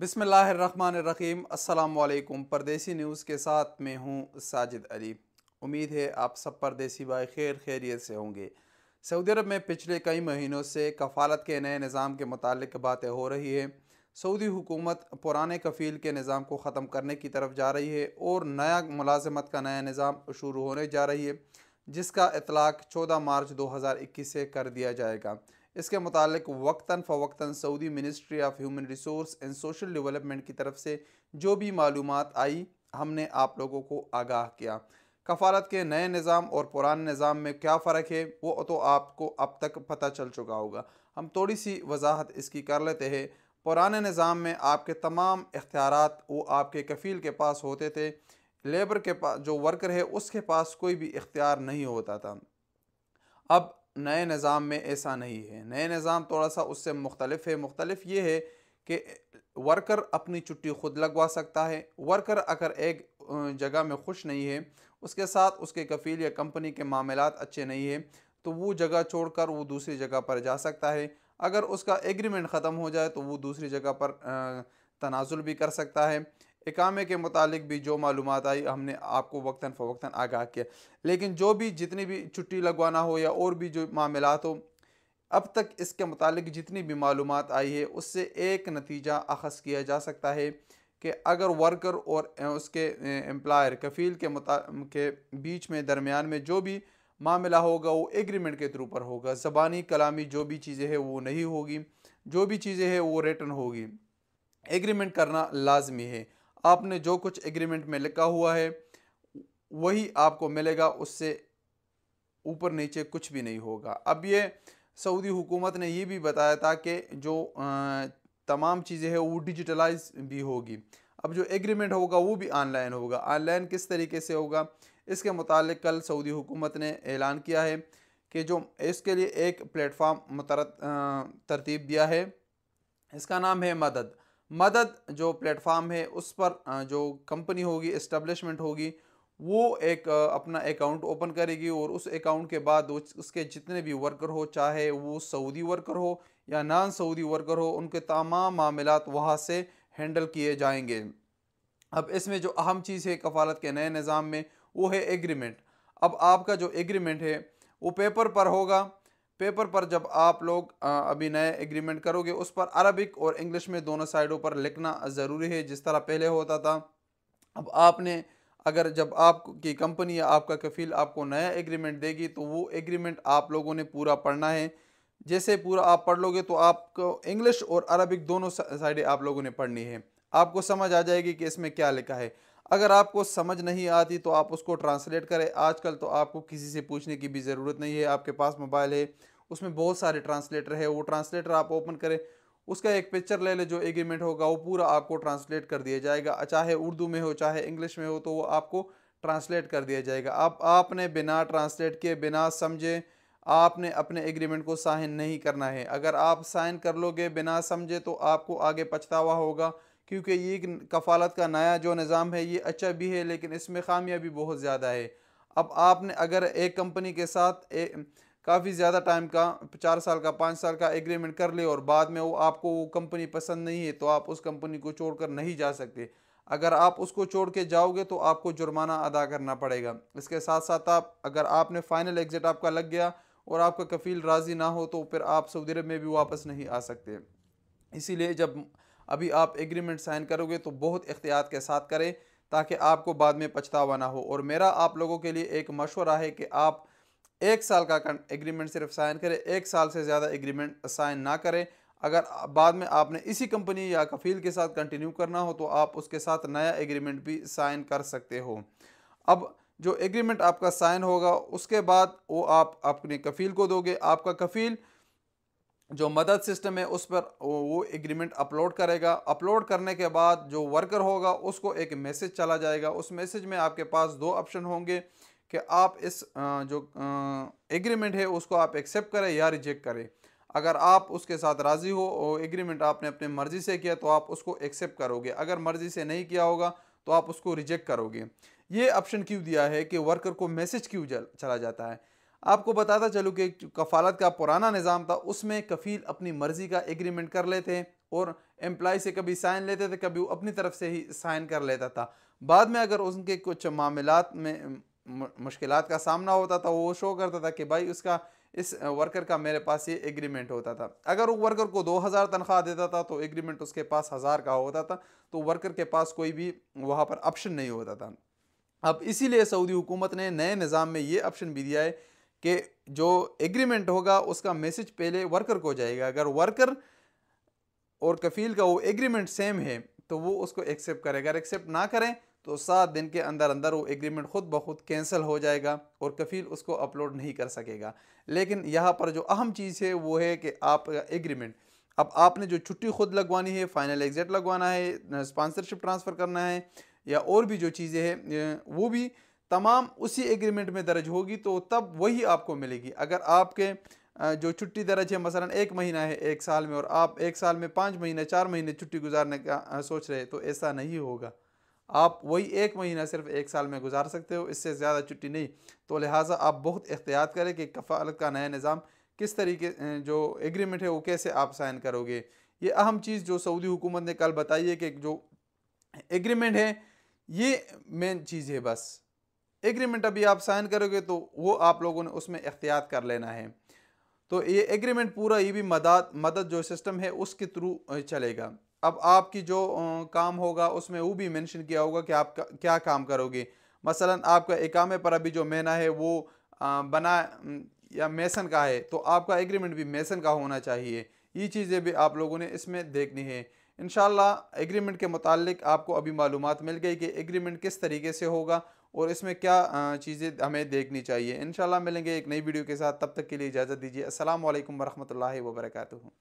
बिस्मिल्लाहिर्रहमानिर्रहीम। अस्सलाम वालेकुम। परदेसी न्यूज़ के साथ मैं हूँ साजिद अली। उम्मीद है आप सब परदेसी भाई खैर खैरियत से होंगे। सऊदी अरब में पिछले कई महीनों से कफ़ालत के नए निज़ाम के मुतालिक बातें हो रही है। सऊदी हुकूमत पुराने कफ़ील के निज़ाम को ख़त्म करने की तरफ जा रही है और नया मुलाज़मत का नया निज़ाम शुरू होने जा रही है, जिसका इतलाक़ 14 मार्च 2021 से कर दिया जाएगा। इसके मुतालिक वक्तन फ़वक्तन Saudi ministry of human resource and social development की तरफ से जो भी मालूमात आई, हमने आप लोगों को आगाह किया। कफ़ालत के नए निज़ाम और पुराने निज़ाम में क्या फ़र्क है वो तो आपको अब तक पता चल चुका होगा। हम थोड़ी सी वजाहत इसकी कर लेते हैं। पुराने निज़ाम में आपके तमाम इख्तियारात वो आपके कफ़ील के पास होते थे। लेबर के पास, जो वर्कर है, उसके पास कोई भी इख्तियार नहीं होता था। अब नए निज़ाम में ऐसा नहीं है। नए निज़ाम थोड़ा सा उससे मुख्तलिफ है। मुख्तलिफ ये है कि वर्कर अपनी छुट्टी ख़ुद लगवा सकता है। वर्कर अगर एक जगह में खुश नहीं है, उसके साथ उसके कफ़ील या कंपनी के मामलात अच्छे नहीं है, तो वो जगह छोड़कर वो दूसरी जगह पर जा सकता है। अगर उसका एग्रीमेंट ख़त्म हो जाए तो वो दूसरी जगह पर तनाज़ुल भी कर सकता है। इकामे के मुतालिक भी जो मालूमात आई, हमने आपको वक्तन फ़वक्तन आगाह किया। लेकिन जो भी जितनी भी छुट्टी लगवाना हो या और भी जो मामलात हो, अब तक इसके मुतालिक जितनी भी मालूमात आई है, उससे एक नतीजा अख़ज़ किया जा सकता है कि अगर वर्कर और उसके एम्प्लॉयर कफ़ील के बीच में दरमियान में जो भी मामला होगा वो एग्रीमेंट के थ्रू पर होगा। ज़बानी कलामी जो भी चीज़ें हैं वो नहीं होगी, जो भी चीज़ें हैं वो रिटन होगी। एग्रीमेंट करना लाजमी है। आपने जो कुछ एग्रीमेंट में लिखा हुआ है वही आपको मिलेगा, उससे ऊपर नीचे कुछ भी नहीं होगा। अब ये सऊदी हुकूमत ने ये भी बताया था कि जो तमाम चीज़ें हैं वो डिजिटलाइज भी होगी। अब जो एग्रीमेंट होगा वो भी ऑनलाइन होगा। ऑनलाइन किस तरीके से होगा, इसके मुतालिक कल सऊदी हुकूमत ने ऐलान किया है कि जो इसके लिए एक प्लेटफार्म तरतीब दिया है। इसका नाम है मदद। मदद जो प्लेटफार्म है उस पर जो कंपनी होगी, इस्टब्लिशमेंट होगी, वो एक अपना अकाउंट ओपन करेगी और उस अकाउंट के बाद उसके जितने भी वर्कर हो, चाहे वो सऊदी वर्कर हो या नॉन सऊदी वर्कर हो, उनके तमाम मामलात वहाँ से हैंडल किए जाएंगे। अब इसमें जो अहम चीज़ है कफ़ालत के नए निज़ाम में, वो है एग्रीमेंट। अब आपका जो एग्रीमेंट है वो पेपर पर होगा। पेपर पर जब आप लोग अभी नए एग्रीमेंट करोगे, उस पर अरबिक और इंग्लिश में दोनों साइडों पर लिखना ज़रूरी है, जिस तरह पहले होता था। अब आपने अगर जब आपकी कंपनी या आपका कफ़ील आपको नया एग्रीमेंट देगी तो वो एग्रीमेंट आप लोगों ने पूरा पढ़ना है। जैसे पूरा आप पढ़ लोगे तो आपको इंग्लिश और अरबिक दोनों साइडें आप लोगों ने पढ़नी है। आपको समझ आ जाएगी कि इसमें क्या लिखा है। अगर आपको समझ नहीं आती तो आप उसको ट्रांसलेट करें। आजकल तो आपको किसी से पूछने की भी ज़रूरत नहीं है, आपके पास मोबाइल है, उसमें बहुत सारे ट्रांसलेटर है। वो ट्रांसलेटर आप ओपन करें, उसका एक पिक्चर ले ले, जो एग्रीमेंट होगा वो पूरा आपको ट्रांसलेट कर दिया जाएगा। चाहे उर्दू में हो चाहे इंग्लिश में हो, तो वो आपको ट्रांसलेट कर दिया जाएगा। अब आपने बिना ट्रांसलेट किए, बिना समझे, आपने अपने एग्रीमेंट को साइन नहीं करना है। अगर आप साइन कर लोगे बिना समझे तो आपको आगे पछतावा होगा, क्योंकि ये कफ़ालत का नया जो निज़ाम है ये अच्छा भी है, लेकिन इसमें खामियां भी बहुत ज़्यादा है। अब आपने अगर एक कंपनी के साथ काफ़ी ज़्यादा टाइम का 4 साल का 5 साल का एग्रीमेंट कर ले और बाद में वो आपको वो कंपनी पसंद नहीं है, तो आप उस कंपनी को छोड़कर नहीं जा सकते। अगर आप उसको छोड़ के जाओगे तो आपको जुर्माना अदा करना पड़ेगा। इसके साथ साथ आप, अगर आपने फ़ाइनल एग्ज़िट आपका लग गया और आपका कफ़ील राज़ी ना हो, तो फिर आप सऊदी अरब में भी वापस नहीं आ सकते। इसीलिए जब अभी आप एग्रीमेंट साइन करोगे तो बहुत एहतियात के साथ करें, ताकि आपको बाद में पछतावा ना हो। और मेरा आप लोगों के लिए एक मशवरा है कि आप 1 साल का एग्रीमेंट सिर्फ साइन करें, 1 साल से ज़्यादा एग्रीमेंट साइन ना करें। अगर बाद में आपने इसी कंपनी या कफ़ील के साथ कंटिन्यू करना हो तो आप उसके साथ नया एग्रीमेंट भी साइन कर सकते हो। अब जो एग्रीमेंट आपका साइन होगा उसके बाद वो आप अपने कफ़ील को दोगे। आपका कफ़ील जो मदद सिस्टम है उस पर वो एग्रीमेंट अपलोड करेगा। अपलोड करने के बाद जो वर्कर होगा उसको एक मैसेज चला जाएगा। उस मैसेज में आपके पास दो ऑप्शन होंगे कि आप इस जो एग्रीमेंट है उसको आप एक्सेप्ट करें या रिजेक्ट करें। अगर आप उसके साथ राज़ी हो, एग्रीमेंट आपने अपने मर्ज़ी से किया, तो आप उसको एक्सेप्ट करोगे। अगर मर्ज़ी से नहीं किया होगा तो आप उसको रिजेक्ट करोगे। ये ऑप्शन क्यों दिया है कि वर्कर को मैसेज क्यों चला जाता है? आपको बताता चलूँ कि कफ़ालत का पुराना निज़ाम था, उसमें कफ़ील अपनी मर्ज़ी का एग्रीमेंट कर लेते हैं और एम्प्लॉय से कभी साइन लेते थे, कभी वो अपनी तरफ से ही साइन कर लेता था। बाद में अगर उनके कुछ मामलात में मुश्किलात का सामना होता था, वो शो करता था कि भाई उसका इस वर्कर का मेरे पास ये एग्रीमेंट होता था। अगर वो वर्कर को 2000 तनख्वाह देता था तो एग्रीमेंट उसके पास 1000 का होता था, तो वर्कर के पास कोई भी वहाँ पर ऑप्शन नहीं होता था। अब इसीलिए सऊदी हुकूमत ने नए निज़ाम में ये ऑप्शन भी दिया है कि जो एग्रीमेंट होगा उसका मैसेज पहले वर्कर को जाएगा। अगर वर्कर और कफ़ील का वो एग्रीमेंट सेम है तो वो उसको एक्सेप्ट करेगा। अगर एक्सेप्ट ना करें तो 7 दिन के अंदर अंदर वो एग्रीमेंट खुद ब खुद कैंसिल हो जाएगा और कफ़ील उसको अपलोड नहीं कर सकेगा। लेकिन यहाँ पर जो अहम चीज़ है वो है कि आपका एग्रीमेंट, अब आपने जो छुट्टी खुद लगवानी है, फाइनल एग्जिट लगवाना है, स्पॉन्सरशिप ट्रांसफ़र करना है या और भी जो चीज़ें हैं वो भी तमाम उसी एग्रीमेंट में दर्ज होगी, तो तब वही आपको मिलेगी। अगर आपके जो छुट्टी दर्ज है मसलन 1 महीना है 1 साल में और आप 1 साल में 5 महीने 4 महीने छुट्टी गुजारने का सोच रहे हैं, तो ऐसा नहीं होगा। आप वही 1 महीना सिर्फ 1 साल में गुजार सकते हो, इससे ज़्यादा छुट्टी नहीं। तो लिहाजा आप बहुत एहतियात करें कि कफ़ालत का नया निज़ाम किस तरीके जो एग्रीमेंट है वो कैसे आप साइन करोगे। ये अहम चीज़ जो सऊदी हुकूमत ने कल बताई है कि जो एग्रीमेंट है ये मेन चीज़ है। बस एग्रीमेंट अभी आप साइन करोगे तो वो आप लोगों ने उसमें एहतियात कर लेना है। तो ये एग्रीमेंट पूरा ये भी मदद जो सिस्टम है उसके थ्रू चलेगा। अब आपकी जो काम होगा उसमें वो भी मेंशन किया होगा कि आप क्या काम करोगे। मसलन आपका इकामे पर अभी जो महीना है वो या मेसन का है, तो आपका एग्रीमेंट भी मेसन का होना चाहिए। ये चीज़ें भी आप लोगों ने इसमें देखनी है। इंशाल्लाह एग्रीमेंट के मुतालिक आपको अभी मालूमात मिल गई कि एग्रीमेंट किस तरीके से होगा और इसमें क्या चीज़ें हमें देखनी चाहिए। इंशाल्लाह मिलेंगे एक नई वीडियो के साथ, तब तक के लिए इजाज़त दीजिए। अस्सलाम वालेकुम वरहमतुल्लाहि वबरकातुहू।